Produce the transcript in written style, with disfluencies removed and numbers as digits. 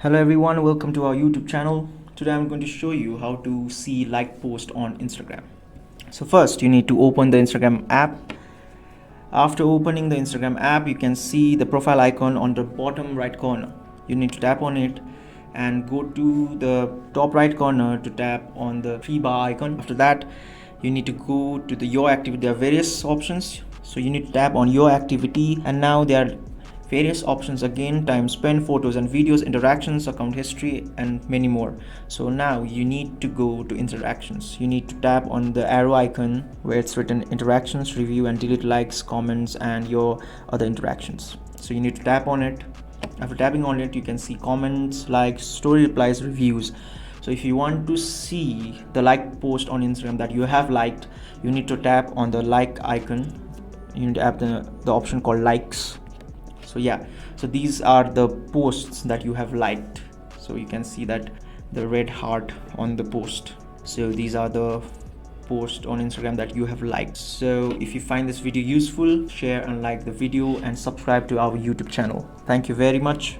Hello everyone, welcome to our YouTube channel. Today I'm going to show you how to see like post on Instagram. So first you need to open the Instagram app. After opening the Instagram app, you can see the profile icon on the bottom right corner. You need to tap on it and go to the top right corner to tap on the three bar icon. After that, you need to go to the your activity. There are various options, so you need to tap on your activity, and now there are various options again: time spent, photos and videos, interactions, account history, and many more. So now you need to go to interactions. You need to tap on the arrow icon where it's written interactions, review and delete likes, comments and your other interactions. So you need to tap on it. After tapping on it, you can see comments, likes, story replies, reviews. So if you want to see the like post on Instagram that you have liked, you need to tap on the like icon. You need to tap the option called likes. So yeah, so these are the posts that you have liked. So you can see that the red heart on the post. So these are the posts on Instagram that you have liked. So if you find this video useful, share and like the video and subscribe to our YouTube channel. Thank you very much.